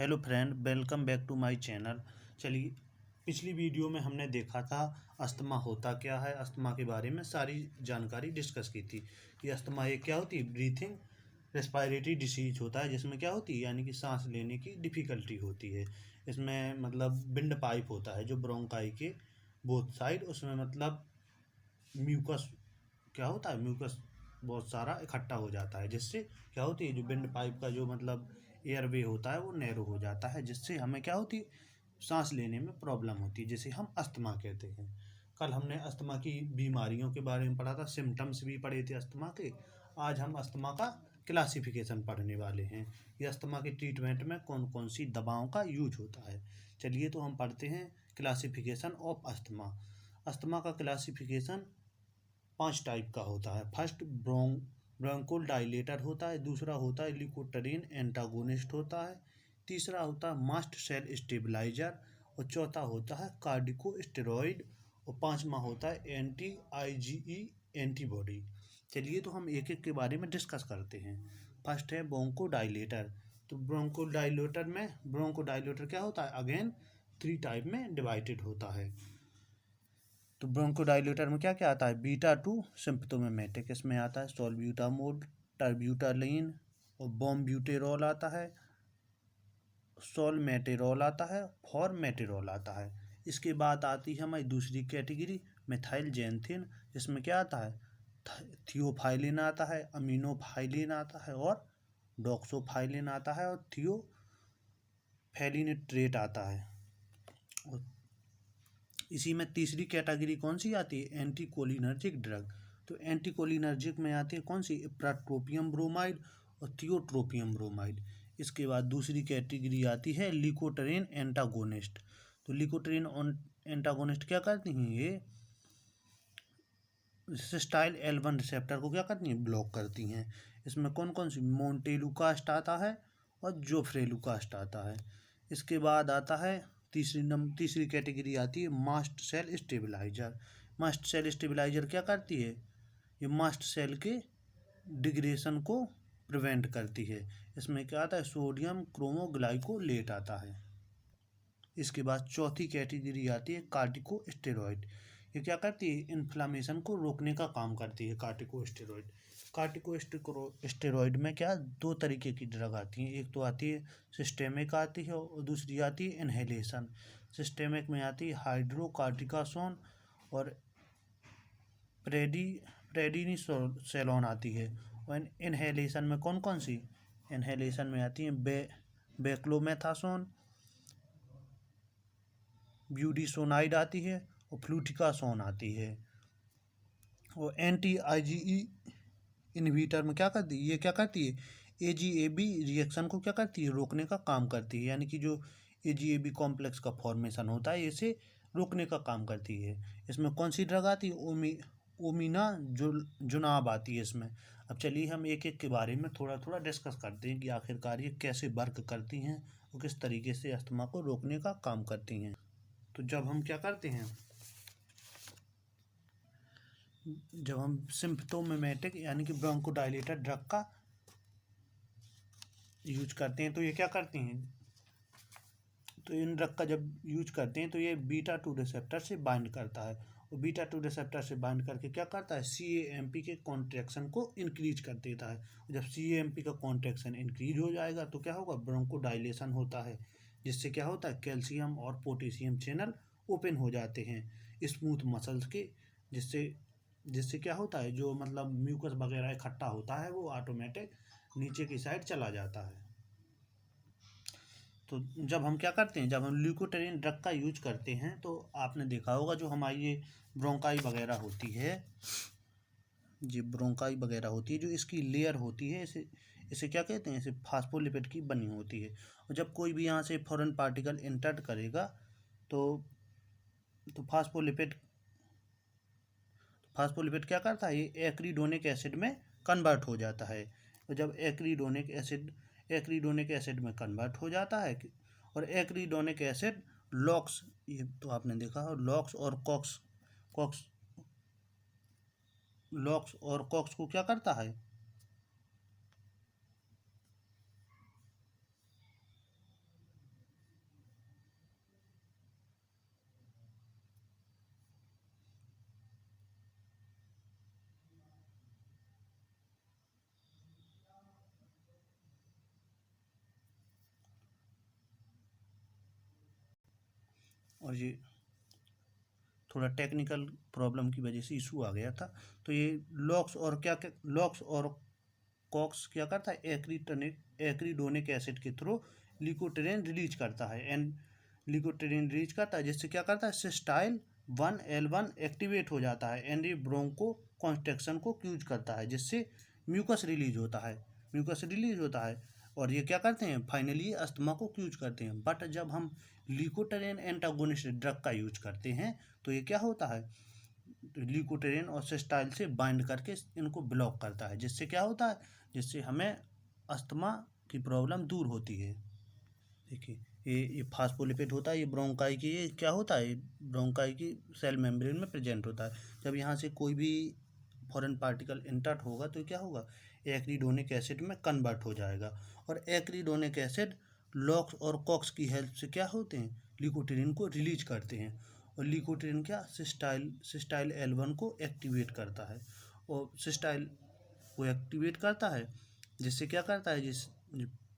Hello friend, welcome back to my channel. चलिए, पिछली video में हमने देखा था अस्थमा होता क्या है। अस्थमा के बारे में सारी जानकारी डिस्कस की थी कि अस्थमा ये क्या होती है। ब्रीथिंग रेस्पिरेटरी डिसीज होता है, जिसमें क्या होती है यानी कि सांस लेने की डिफ़िकल्टी होती है। इसमें मतलब विंड पाइप होता है जो ब्रोंकाई के बोथ साइड, उसमें मतलब म्यूकस क्या होता है, म्यूकस बहुत सारा इकट्ठा हो जाता है, जिससे क्या होती है जो विंड पाइप का जो मतलब एयरवे होता है वो नैरो हो जाता है, जिससे हमें क्या होती है सांस लेने में प्रॉब्लम होती है, जिसे हम अस्थमा कहते हैं। कल हमने अस्थमा की बीमारियों के बारे में पढ़ा था, सिम्टम्स भी पढ़े थे अस्थमा के। आज हम अस्थमा का क्लासिफिकेशन पढ़ने वाले हैं। ये अस्थमा के ट्रीटमेंट में कौन कौन सी दवाओं का यूज होता है। चलिए तो हम पढ़ते हैं क्लासिफिकेशन ऑफ अस्थमा। अस्थमा का क्लासिफिकेशन 5 टाइप का होता है। फर्स्ट ब्रोंकोल डायलेटर होता है, दूसरा होता है लिकोट्रीन एंटागोनिस्ट होता है, तीसरा होता है मास्ट सेल स्टेबलाइजर, और चौथा होता है कार्डिकोस्टेरॉइड, और पांचवा होता है एंटी आईजीई एंटीबॉडी। चलिए तो हम एक एक के बारे में डिस्कस करते हैं। फर्स्ट है ब्रोंको डायलेटर। तो ब्रोंको डायलेटर क्या होता है, अगेन 3 टाइप में डिवाइडेड होता है। तो ब्रोंकोडाइलेटर में क्या क्या आता है, बीटा 2 सिम्प्टोमेटिक, इसमें आता है सॉल्ब्यूटामोल, टर्ब्यूटालिन और बॉम्ब्यूटेरॉल आता है, सॉलमेटेरॉल आता है, फॉर्मेटेरॉल आता है। इसके बाद आती है हमारी दूसरी कैटेगरी मिथाइल जेंथिन, जिसमें क्या आता है थियोफाइलिन आता है, अमीनोफाइलिन आता है और डॉक्सोफाइलिन आता है और थियोफेलिनेट्रेट आता है। और इसी में तीसरी कैटेगरी कौन सी आती है, एंटीकोलिनर्जिक ड्रग। तो एंटीकोलिनर्जिक में आती है कौन सी, इप्राट्रोपियम ब्रोमाइड और थियोट्रोपियम ब्रोमाइड। इसके बाद दूसरी कैटेगरी आती है लिकोट्रीन एंटागोनिस्ट। तो लिकोट्रीन एंटागोनिस्ट क्या करती हैं, ये सिस्टाइल L1 रिसेप्टर को क्या करती हैं, ब्लॉक करती हैं। इसमें कौन कौन सी, मोन्टेलुकास्ट आता है और जोफ्रेलुकास्ट आता है। इसके बाद आता है तीसरी कैटेगरी आती है mast cell stabiliser. Mast cell stabiliser क्या करती है, ये मास्ट सेल के डिग्रेशन को प्रिवेंट करती है। इसमें क्या आता है, सोडियम क्रोमोग्लाइकोलेट आता है। इसके बाद चौथी कैटेगरी आती है कार्टिकोस्टेरॉइड। ये क्या करती है, इन्फ्लामेशन को रोकने का काम करती है कार्टिकोस्टेरॉइड। कार्टिकोस्टेरॉइड में क्या 2 तरीके की ड्रग आती हैं, एक तो आती है सिस्टेमिक आती है और दूसरी आती है इन्हेलेशन। सिस्टेमिक में आती है हाइड्रोकार्टिकासोन और प्रेडिनिसोलोन आती है। और इन्हेलेशन में कौन कौन सी, इन्हेलेशन में आती है बेक्लोमेथासोन, ब्यूडिसोनाइड आती है और फ्लूटिकासोन आती है। और एंटी आईजीई इनहिबिटर में क्या करती है, ये क्या करती है एजीएबी रिएक्शन को क्या करती है, रोकने का काम करती है। यानी कि जो एजीएबी कॉम्प्लेक्स का फॉर्मेशन होता है इसे रोकने का काम करती है। इसमें कौन सी ड्रग आती है, ओमिना जुनाब आती है इसमें। अब चलिए हम एक एक के बारे में थोड़ा थोड़ा डिस्कस करते हैं कि आखिरकार ये कैसे वर्क करती हैं और किस तरीके से अस्थमा को रोकने का काम करती हैं। तो जब हम क्या करते हैं, जब हम सिम्प्टोमेटिक यानी कि ब्रोंकोडाइलेटर ड्रग का यूज करते हैं तो ये क्या करती हैं, तो इन ड्रग का जब यूज करते हैं तो ये बीटा 2 रिसेप्टर से बाइंड करता है, और बीटा 2 रिसेप्टर से बाइंड करके क्या करता है, CAMP के कॉन्ट्रैक्शन को इंक्रीज कर देता है। जब CAMP का कॉन्ट्रैक्शन इंक्रीज हो जाएगा तो क्या होगा, ब्रोंकोडाइलेशन होता है, जिससे क्या होता है कैल्शियम और पोटेशियम चैनल ओपन हो जाते हैं स्मूथ मसल्स के, जिससे जिससे क्या होता है जो मतलब म्यूकस वगैरह इकट्ठा होता है वो ऑटोमेटिक नीचे की साइड चला जाता है। तो जब हम क्या करते हैं, जब हम ल्यूकोट्रीन ड्रग का यूज करते हैं तो आपने देखा होगा जो हमारी ये ब्रोंकाई वगैरह होती है, जो इसकी लेयर होती है, इसे इसे क्या कहते हैं, इसे फास्फोलिपिड की बनी होती है। और जब कोई भी यहाँ से फॉरेन पार्टिकल इंटर करेगा तो फास्फोलिपिड क्या करता है, ये एक्रिडोनिक एसिड में कन्वर्ट हो जाता है। तो जब एक्रिडोनिक एसिड में कन्वर्ट हो जाता है और एक्रिडोनिक एसिड लॉक्स, ये तो आपने देखा हो, लॉक्स और कॉक्स को क्या करता है, और ये थोड़ा टेक्निकल प्रॉब्लम की वजह से इशू आ गया था। तो ये लॉक्स और कॉक्स क्या करता है, एक्रीडोनिक एसिड के थ्रू लिकोट्रीन रिलीज करता है, एंड लिकोट्रीन रिलीज करता है, जिससे क्या करता है, सिस्टाइल 1L1 एक्टिवेट हो जाता है एंड ये ब्रोंको कॉन्स्ट्रक्शन को क्यूज करता है, जिससे म्यूकस रिलीज होता है और ये क्या करते हैं, फाइनली अस्थमा को क्यूज करते हैं। बट जब हम लिकोट्रीन एंटागोनिस्ट ड्रग का यूज करते हैं तो ये क्या होता है, लिकोट्रीन और सिस्टाइल से बाइंड करके इनको ब्लॉक करता है, जिससे क्या होता है, जिससे हमें अस्थमा की प्रॉब्लम दूर होती है। देखिए ये फास्फोलिपिड होता है, ये ब्रोंकाई की, ये क्या होता है, ब्रोंकाई की सेल मेम्ब्रेन में प्रेजेंट होता है। जब यहाँ से कोई भी फॉरेन पार्टिकल इंटर होगा तो क्या होगा, एक्रीडोनिक एसिड में कन्वर्ट हो जाएगा और एक्रीडोनिक एसिड लॉक्स और कॉक्स की हेल्प से क्या होते हैं, लिकोट्रीन को रिलीज करते हैं और लिकोट्रीन क्या सिस्टाइल L1 को एक्टिवेट करता है और सिस्टाइल को एक्टिवेट करता है, जिससे क्या करता है, जिस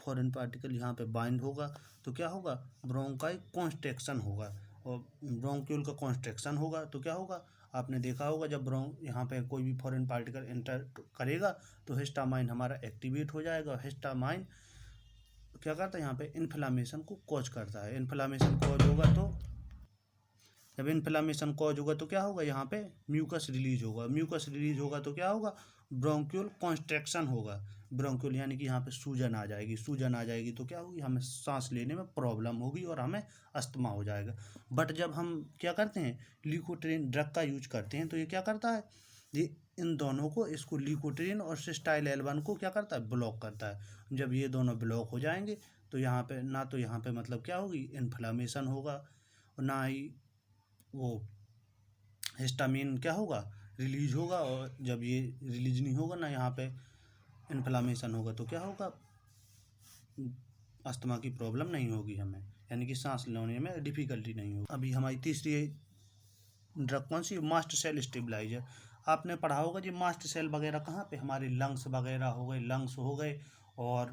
फॉरेन पार्टिकल यहाँ पे बाइंड होगा तो क्या होगा, ब्रोंकाई कॉन्स्ट्रक्शन होगा और ब्रोंक्यूल का कॉन्स्ट्रक्शन होगा तो क्या होगा, आपने देखा होगा जब यहाँ पे कोई भी फॉरेन पार्टिकल एंटर करेगा तो हिस्टामाइन हमारा एक्टिवेट हो जाएगा। हिस्टामाइन क्या करता है, यहाँ पे इन्फ्लामेशन को कॉज करता है। इन्फ्लामेशन कॉज होगा तो जब इन्फ्लामेशन कॉज होगा तो क्या होगा, यहाँ पे म्यूकस रिलीज होगा तो क्या होगा, ब्रोंक्यूल कॉन्स्ट्रक्शन होगा। ब्रोंक्यूल यानी कि यहाँ पे सूजन आ जाएगी तो क्या होगी, हमें सांस लेने में प्रॉब्लम होगी और हमें अस्थमा हो जाएगा। बट जब हम क्या करते हैं, लिकोट्रीन ड्रग का यूज करते हैं तो ये क्या करता है, ये इन दोनों को, इसको लिकोट्रीन और सिस्टाइल L1 को क्या करता है, ब्लॉक करता है। जब ये दोनों ब्लॉक हो जाएंगे तो यहाँ पे ना तो यहाँ पे मतलब क्या होगी, इन्फ्लामेशन होगा और ना ही वो हिस्टामिन क्या होगा, रिलीज होगा, और जब ये रिलीज नहीं होगा ना यहाँ पे इन्फ्लामेशन होगा तो क्या होगा, अस्थमा की प्रॉब्लम नहीं होगी हमें, यानी कि सांस लेने में डिफ़िकल्टी नहीं होगी। अभी हमारी तीसरी ड्रग कौन सी, मास्ट सेल स्टेबलाइजर। आपने पढ़ा होगा जी, मास्ट सेल वगैरह कहाँ पे, हमारे लंग्स वगैरह हो गए, और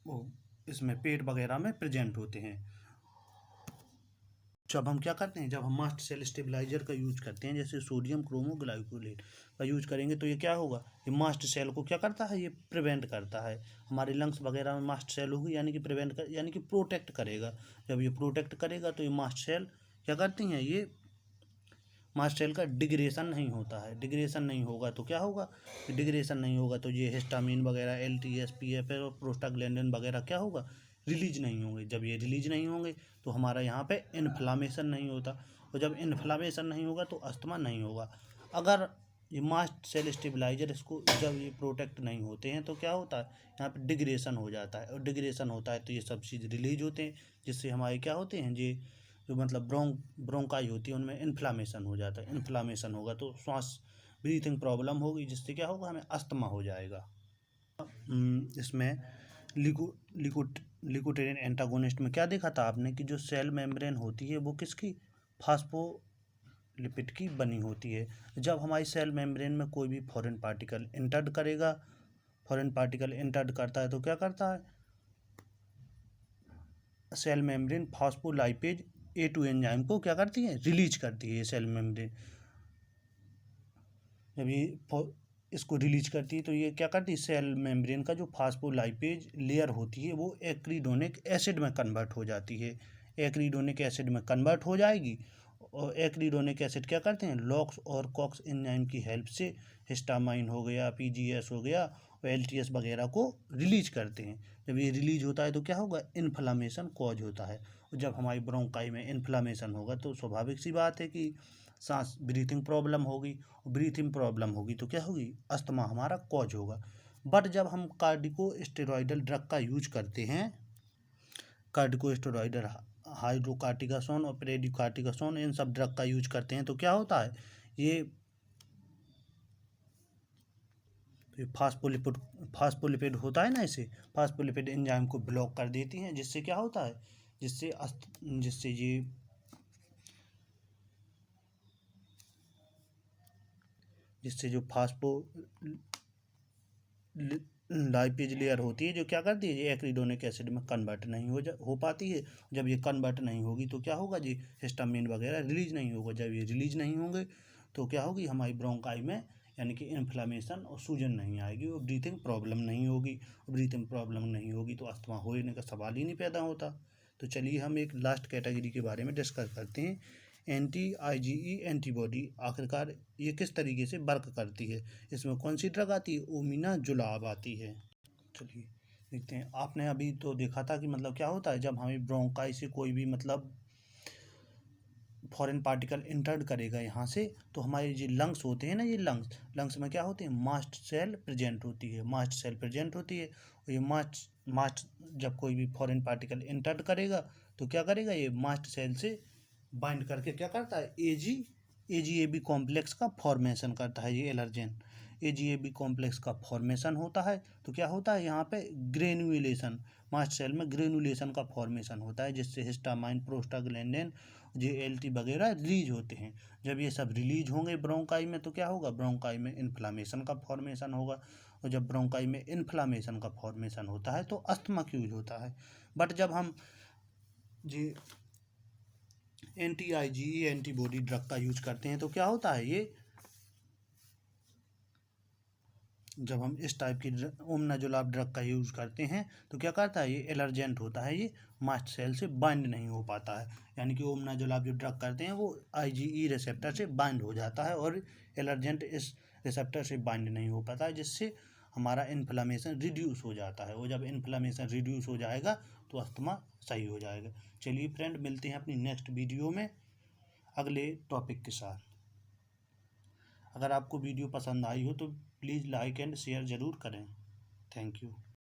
वो इसमें पेट वगैरह में प्रेजेंट होते हैं। जब हम क्या करते हैं, जब हम मास्ट सेल स्टेबलाइजर का यूज करते हैं, जैसे सोडियम क्रोमोग्लाइकोलेट का यूज करेंगे तो ये क्या होगा, ये मास्ट सेल को क्या करता है, ये प्रिवेंट करता है। हमारे लंग्स वगैरह में मास्ट सेल होगी, यानी कि यानी कि प्रोटेक्ट करेगा। जब ये प्रोटेक्ट करेगा तो ये मास्ट सेल क्या करती हैं, ये मास्ट सेल का डिग्रेशन नहीं होता है। डिग्रेशन नहीं होगा तो क्या होगा, डिग्रेशन नहीं होगा तो ये हिस्टामिन वगैरह, LTS, PFS और प्रोस्टाग्लैंडिन वगैरह क्या होगा, रिलीज नहीं होंगे। जब ये रिलीज नहीं होंगे तो हमारा यहाँ पे इन्फ्लामेशन नहीं होता, और जब इन्फ्लामेशन नहीं होगा तो अस्थमा नहीं होगा। अगर ये मास्ट सेल स्टेबलाइजर इसको जब ये प्रोटेक्ट नहीं होते हैं तो क्या होता है, यहाँ पे डिग्रेशन हो जाता है, और डिग्रेशन होता है तो ये सब चीज़ रिलीज होते हैं, जिससे हमारे क्या होते हैं, ये जो मतलब ब्रोंकाई होती है उनमें इन्फ्लामेशन हो जाता है। इन्फ्लामेशन होगा तो श्वास ब्रीथिंग प्रॉब्लम होगी, जिससे क्या होगा, हमें अस्थमा हो जाएगा। इसमें लिकोट्रीन एंटागोनिस्ट में क्या देखा था आपने कि जो सेल मेम्ब्रेन होती है वो किसकी, फास्फोलिपिड की बनी होती है। जब हमारी सेल मेम्ब्रेन में कोई भी फॉरेन पार्टिकल इंटर्ड करता है तो क्या करता है, सेल मेम्ब्रेन फास्फोलाइपेज A2 एंजाइम को क्या करती है, रिलीज करती है सेल मेम्ब्रेन। जब ये इसको रिलीज करती है तो ये क्या करती है, सेल मेम्ब्रेन का जो फास्फोलाइपेज लेयर होती है वो एक्रीडोनिक एसिड में कन्वर्ट हो जाती है। एक्रीडोनिक एसिड में कन्वर्ट हो जाएगी और एक्रीडोनिक एसिड क्या करते हैं, लॉक्स और कॉक्स एंजाइम की हेल्प से हिस्टामाइन हो गया, PGS हो गया और LTS वगैरह को रिलीज करते हैं। जब ये रिलीज होता है तो क्या होगा, इन्फ्लामेशन कॉज होता है, और जब हमारी ब्रोंकाई में इन्फ्लामेशन होगा तो स्वाभाविक सी बात है कि सांस ब्रीथिंग प्रॉब्लम होगी, और ब्रीथिंग प्रॉब्लम होगी तो क्या होगी, अस्थमा हमारा कॉज होगा। बट जब हम कार्डिकोस्टेरॉइडल ड्रग का यूज करते हैं, कार्डिकोस्टेरॉइडल हाइड्रोकार्टिकासोन और पेरिकार्टिकासोन, इन सब ड्रग का यूज करते हैं तो क्या होता है, ये फास्फोलिपिड होता है ना, इसे फास्फोलिपिड एंजाइम को ब्लॉक कर देती हैं, जिससे क्या होता है, जिससे जो लाइपेज लेयर होती है जो क्या करती है, ये एक्रिडोनिक एसिड में कन्वर्ट नहीं हो पाती है। जब ये कन्वर्ट नहीं होगी तो क्या होगा जी, हिस्टामिन वगैरह रिलीज नहीं होगा। जब ये रिलीज नहीं होंगे तो क्या होगी, हमारी ब्रोंकाई में यानी कि इन्फ्लामेशन और सूजन नहीं आएगी और ब्रीथिंग प्रॉब्लम नहीं होगी। ब्रीथिंग प्रॉब्लम नहीं होगी तो अस्थमा होने का सवाल ही नहीं पैदा होता। तो चलिए हम एक लास्ट कैटेगरी के बारे में डिस्कस करते हैं, एंटी IgE एंटीबॉडी। आखिरकार ये किस तरीके से वर्क करती है, इसमें कौन सी ड्रग आती है, ओमिनाजुलाब आती है। चलिए देखते हैं। आपने अभी तो देखा था कि मतलब क्या होता है, जब हमें ब्रोंकाई से कोई भी मतलब फॉरेन पार्टिकल इंटर्ड करेगा यहाँ से, तो हमारे जो लंग्स होते हैं ना, ये लंग्स में क्या होते हैं, मास्ट सेल प्रेजेंट होती है। मास्ट सेल प्रेजेंट होती है और ये मास्ट जब कोई भी फॉरेन पार्टिकल इंटर्ड करेगा तो क्या करेगा, ये मास्ट सेल से बाइंड करके क्या करता है, AGAB कॉम्प्लेक्स का फॉर्मेशन करता है। ये एलर्जेन AGAB कॉम्प्लेक्स का फॉर्मेशन होता है। तो क्या होता है यहाँ पे, ग्रेनुलेशन, मास्ट सेल में ग्रेनुलेशन का फॉर्मेशन होता है, जिससे हिस्टामाइन, प्रोस्टाग्लैंडिन, JLT वगैरह रिलीज होते हैं। जब ये सब रिलीज होंगे ब्रोंकाई में तो क्या होगा, ब्रोंकाई में इन्फ्लामेशन का फॉर्मेशन होगा। और जब ब्रोंकाई में इन्फ्लामेशन का फॉर्मेशन होता है तो अस्थमा क्यूज होता है। बट जब हम जी anti-IgE एंटीबॉडी ड्रग का यूज करते हैं तो क्या होता है, ये जब हम इस टाइप की ओमिनाजुलाब ड्रग का यूज़ करते हैं तो क्या करता है, ये एलर्जेंट होता है, ये मास्ट सेल से बाइंड नहीं हो पाता है। यानी कि ओमिनाजुलाब जो ड्रग करते हैं वो IgE रिसेप्टर से बाइंड हो जाता है और एलर्जेंट इस रिसेप्टर से बाइंड नहीं हो पाता है, जिससे हमारा इन्फ्लामेशन रिड्यूस हो जाता है। और जब इन्फ्लामेशन रिड्यूस हो जाएगा तो अस्थमा सही हो जाएगा। चलिए फ्रेंड, मिलते हैं अपनी नेक्स्ट वीडियो में अगले टॉपिक के साथ। अगर आपको वीडियो पसंद आई हो तो प्लीज़ लाइक एंड शेयर ज़रूर करें। Thank you.